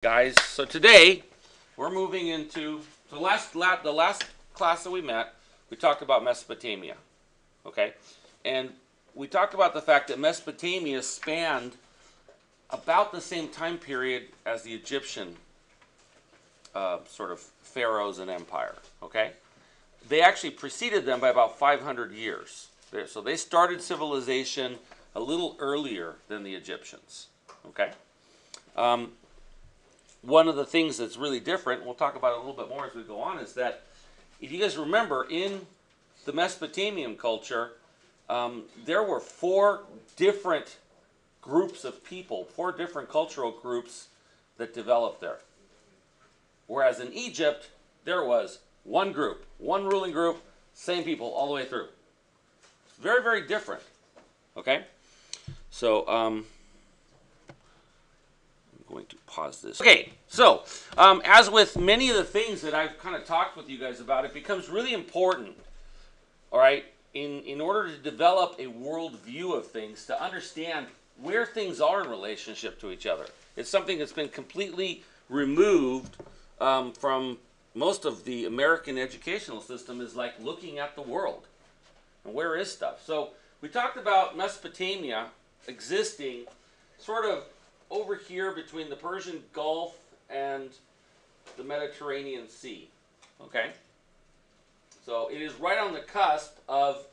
Guys, so today we're moving into the last class that we met. We talked about Mesopotamia, okay, and we talked about the fact that Mesopotamia spanned about the same time period as the Egyptian sort of pharaohs and empire. Okay, they actually preceded them by about 500 years. So they started civilization a little earlier than the Egyptians. Okay. One of the things that's really different, we'll talk about it a little bit more as we go on, is that if you guys remember, in the Mesopotamian culture, there were 4 different groups of people, 4 different cultural groups that developed there. Whereas in Egypt, there was one group, one ruling group, same people all the way through. Very, very different. Okay? So, I'm going to pause this. Okay, so as with many of the things that I've kind of talked with you guys about, it becomes really important, all right, in order to develop a world view of things, to understand where things are in relationship to each other. It's something that's been completely removed from most of the American educational system, is like looking at the world. And where is stuff? So we talked about Mesopotamia existing sort of over here between the Persian Gulf and the Mediterranean Sea. Okay? So it is right on the cusp of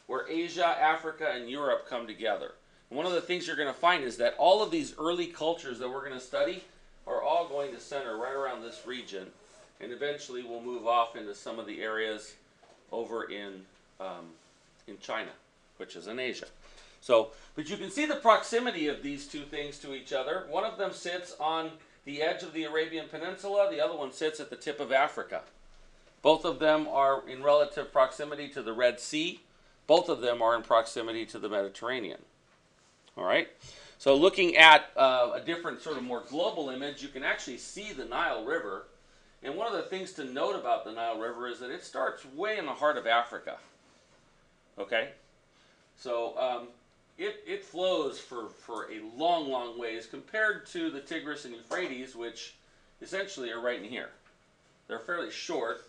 where Asia, Africa, and Europe come together. And one of the things you're going to find is that all of these early cultures that we're going to study are all going to center right around this region. And eventually we'll move off into some of the areas over in China, which is in Asia. So, but you can see the proximity of these two things to each other. One of them sits on the edge of the Arabian Peninsula. The other one sits at the tip of Africa. Both of them are in relative proximity to the Red Sea. Both of them are in proximity to the Mediterranean. All right? So looking at a different sort of more global image, you can actually see the Nile River. And one of the things to note about the Nile River is that it starts way in the heart of Africa. Okay? So, it flows for a long, long ways compared to the Tigris and Euphrates, which essentially are right in here. They're fairly short,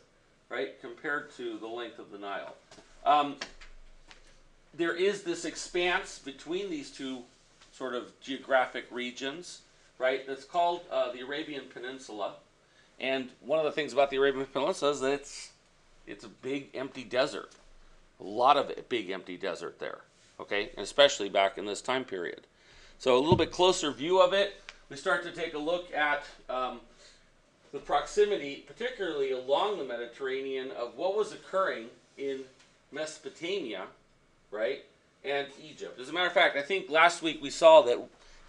right, compared to the length of the Nile. There is this expanse between these two sort of geographic regions, right, that's called the Arabian Peninsula. And one of the things about the Arabian Peninsula is that it's a big empty desert. A lot of big empty desert there. Okay, and especially back in this time period. So a little bit closer view of it, we start to take a look at the proximity, particularly along the Mediterranean, of what was occurring in Mesopotamia, right, and Egypt. As a matter of fact, I think last week we saw that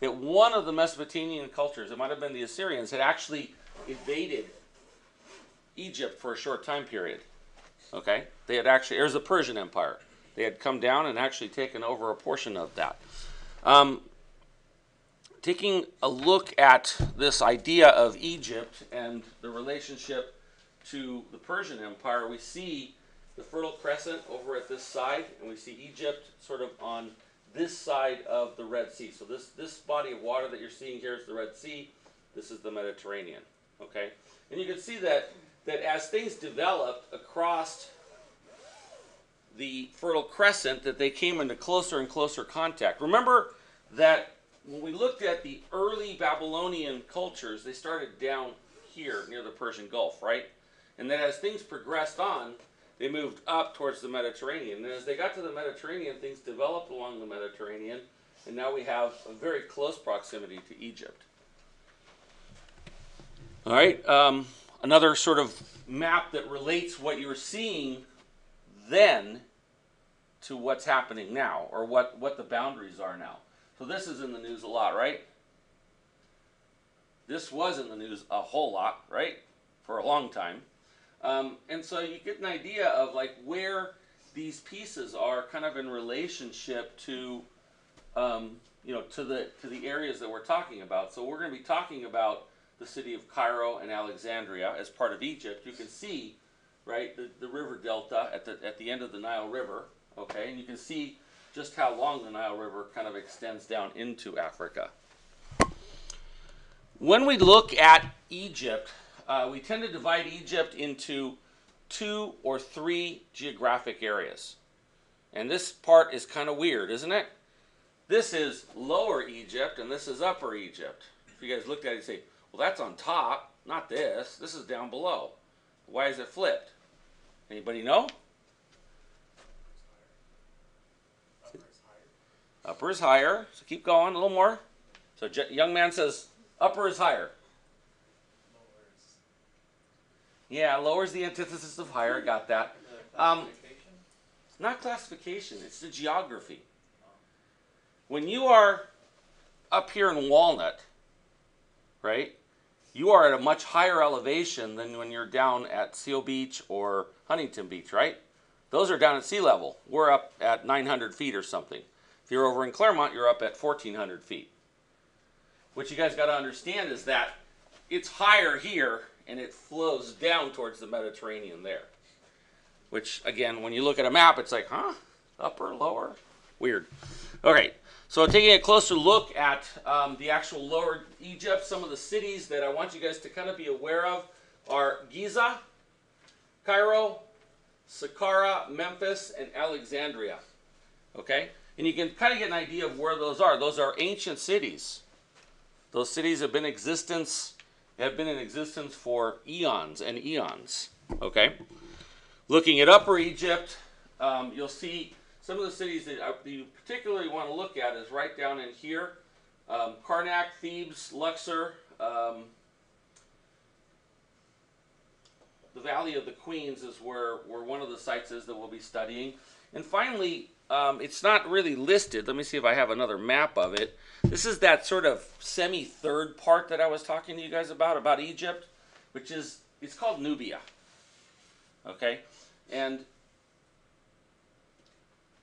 one of the Mesopotamian cultures, it might have been the Assyrians, had actually invaded Egypt for a short time period. Okay, they had actually, there's the Persian Empire. They had come down and actually taken over a portion of that. Taking a look at this idea of Egypt and the relationship to the Persian Empire, we see the Fertile Crescent over at this side, and we see Egypt sort of on this side of the Red Sea. So this body of water that you're seeing here is the Red Sea. This is the Mediterranean. Okay, and you can see that as things developed across the Fertile Crescent, that they came into closer and closer contact. Remember that when we looked at the early Babylonian cultures, they started down here near the Persian Gulf, right? And then as things progressed on, they moved up towards the Mediterranean. And as they got to the Mediterranean, things developed along the Mediterranean, and now we have a very close proximity to Egypt. All right, another sort of map that relates what you were seeing then to what's happening now, or what the boundaries are now. So this is in the news a lot, right? This was in the news a whole lot, right? For a long time. And so you get an idea of like where these pieces are kind of in relationship to, to the areas that we're talking about. So we're going to be talking about the city of Cairo and Alexandria as part of Egypt. You can see, right, the river delta at the end of the Nile River, okay, and you can see just how long the Nile River kind of extends down into Africa. when we look at Egypt, we tend to divide Egypt into 2 or 3 geographic areas. And this part is kind of weird, isn't it? This is Lower Egypt and this is Upper Egypt. If you guys looked at it and say, well, that's on top, not this. This is down below. Why is it flipped? Anybody know? Upper is higher. So keep going, a little more. So young man says, upper is higher. Yeah, lower is the antithesis of higher. Got that. Not classification. It's the geography. When you are up here in Walnut, right, you are at a much higher elevation than when you're down at Seal Beach or Huntington Beach, right? Those are down at sea level. We're up at 900 feet or something. If you're over in Claremont, you're up at 1,400 feet. What you guys got to understand is that it's higher here and it flows down towards the Mediterranean there. Which, again, when you look at a map, it's like, huh? Upper, lower? Weird. Okay, so taking a closer look at the actual Lower Egypt, some of the cities that I want you guys to kind of be aware of are Giza, Cairo, Saqqara, Memphis, and Alexandria. Okay? And you can kind of get an idea of where those are. Those are ancient cities. Those cities have been in existence for eons and eons. Okay? Looking at Upper Egypt, you'll see some of the cities that you particularly want to look at is right down in here. Karnak, Thebes, Luxor, the Valley of the Queens is where one of the sites is that we'll be studying. And finally, it's not really listed. Let me see if I have another map of it. This is that sort of semi-third part that I was talking to you guys about Egypt, which is, it's called Nubia. Okay? And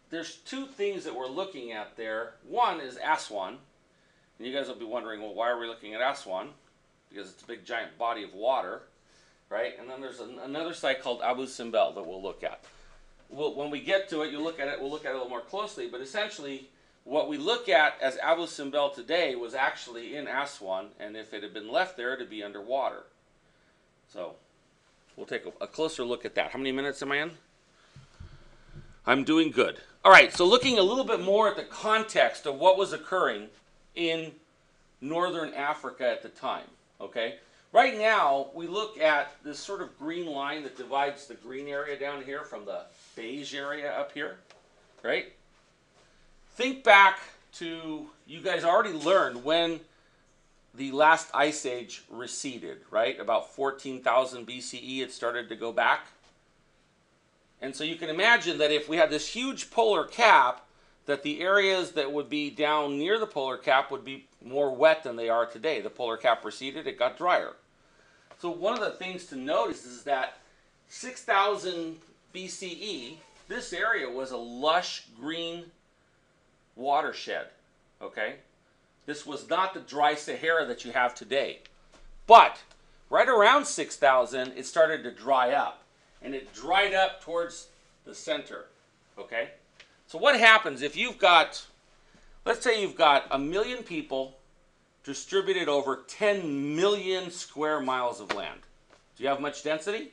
there's 2 things that we're looking at there. One is Aswan. And you guys will be wondering, well, why are we looking at Aswan? Because it's a big giant body of water, right? And then there's another site called Abu Simbel that we'll look at. When we get to it, we'll look at it a little more closely. But essentially, what we look at as Abu Simbel today was actually in Aswan. And if it had been left there, it'd be underwater. So we'll take a closer look at that. How many minutes am I in? I'm doing good. All right, so looking a little bit more at the context of what was occurring in northern Africa at the time, okay? Right now, we look at this sort of green line that divides the green area down here from the beige area up here, right? Think back to, you guys already learned when the last ice age receded, right? About 14,000 BCE, it started to go back. And so you can imagine that if we had this huge polar cap, that the areas that would be down near the polar cap would be more wet than they are today. The polar cap receded, it got drier. So one of the things to notice is that 6,000 BCE, this area was a lush green watershed, okay? This was not the dry Sahara that you have today. But right around 6,000, it started to dry up. And it dried up towards the center, okay? So what happens if you've got, let's say you've got 1 million people distributed over 10 million square miles of land. Do you have much density?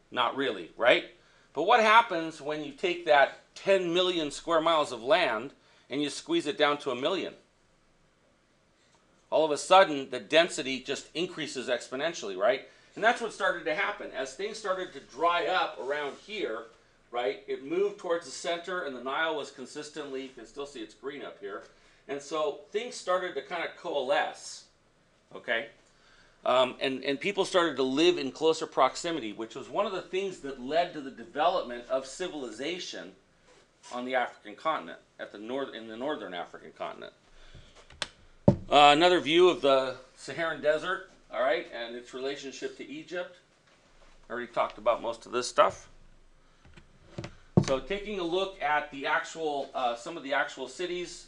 Not really, right? But what happens when you take that 10 million square miles of land and you squeeze it down to 1 million? All of a sudden, the density just increases exponentially, right? And that's what started to happen. As things started to dry up around here, right, it moved towards the center and the Nile was consistently, you can still see it's green up here. And so things started to kind of coalesce, okay? And people started to live in closer proximity, which was one of the things that led to the development of civilization on the African continent, in the northern African continent. Another view of the Saharan Desert. All right, and its relationship to Egypt. I already talked about most of this stuff. So taking a look at the actual, some of the actual cities,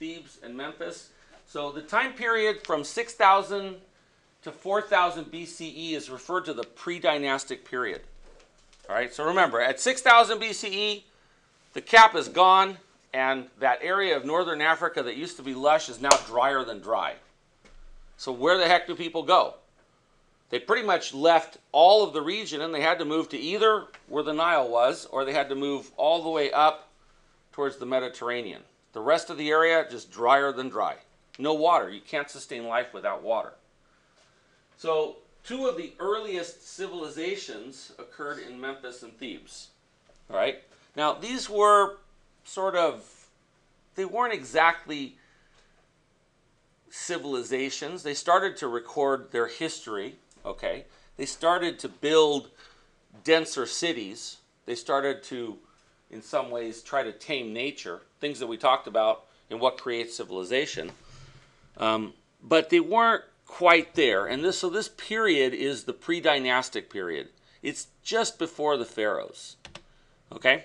Thebes and Memphis. So the time period from 6,000 to 4,000 BCE is referred to the pre-dynastic period. All right, so remember, at 6,000 BCE, the cap is gone, and that area of northern Africa that used to be lush is now drier than dry. So where the heck do people go? They pretty much left all of the region and they had to move to either where the Nile was or they had to move all the way up towards the Mediterranean. The rest of the area just drier than dry. No water. You can't sustain life without water. So two of the earliest civilizations occurred in Memphis and Thebes. All right? Now these were sort of, they weren't exactly civilizations. They started to record their history. Okay, they started to build denser cities. They started to, in some ways, try to tame nature, things that we talked about in what creates civilization. But they weren't quite there. And so this period is the pre-dynastic period. It's just before the pharaohs. Okay,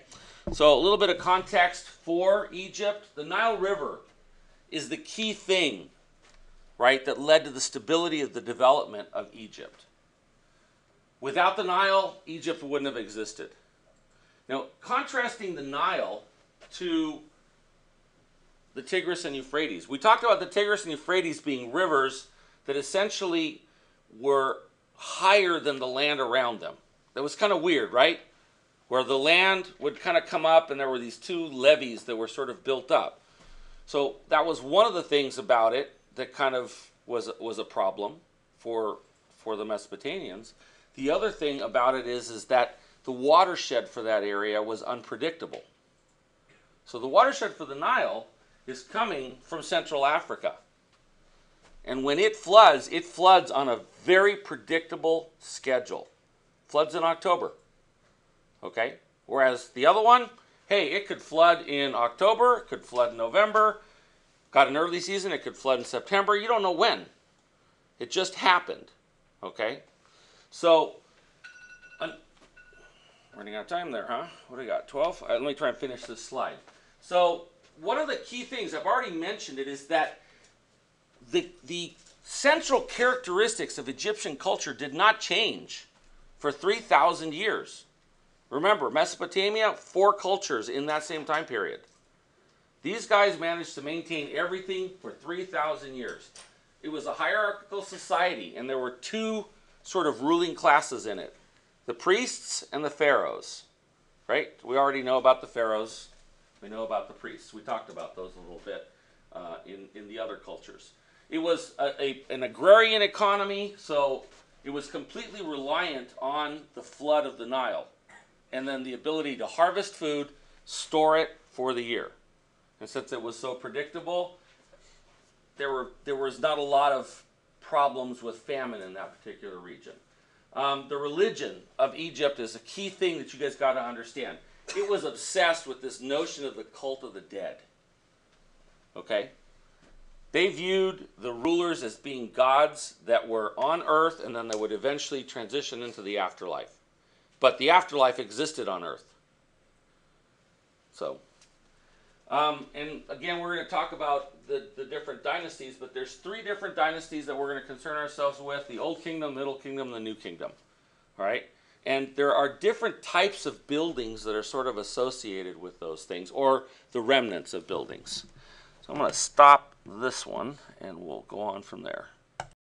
so a little bit of context for Egypt. The Nile River is the key thing, right, that led to the stability of the development of Egypt. Without the Nile, Egypt wouldn't have existed. Now, contrasting the Nile to the Tigris and Euphrates, we talked about the Tigris and Euphrates being rivers that essentially were higher than the land around them. That was kind of weird, right? Where the land would kind of come up and there were these two levees that were sort of built up. So that was one of the things about it that kind of was a problem for the Mesopotamians. The other thing about it is that the watershed for that area was unpredictable. So the watershed for the Nile is coming from Central Africa. And when it floods on a very predictable schedule. Floods in October. Okay? Whereas the other one, hey, it could flood in October, it could flood in November. Got an early season, it could flood in September. You don't know when. It just happened. Okay? So, running out of time there, huh? What do we got? 12? Let me try and finish this slide. So, one of the key things, I've already mentioned it, is that the central characteristics of Egyptian culture did not change for 3,000 years. Remember, Mesopotamia, 4 cultures in that same time period. These guys managed to maintain everything for 3,000 years. It was a hierarchical society, and there were 2 sort of ruling classes in it. The priests and the pharaohs, right? We already know about the pharaohs. We know about the priests. We talked about those a little bit in the other cultures. It was an agrarian economy, so it was completely reliant on the flood of the Nile, and then the ability to harvest food, store it for the year. And since it was so predictable, there was not a lot of problems with famine in that particular region. The religion of Egypt is a key thing that you guys got to understand. It was obsessed with this notion of the cult of the dead. Okay? They viewed the rulers as being gods that were on earth and then they would eventually transition into the afterlife. But the afterlife existed on earth. So, and again, we're going to talk about the different dynasties, but there's 3 different dynasties that we're going to concern ourselves with: the Old Kingdom, Middle Kingdom, and the New Kingdom. All right? And there are different types of buildings that are sort of associated with those things, or the remnants of buildings. So I'm going to stop this one, and we'll go on from there.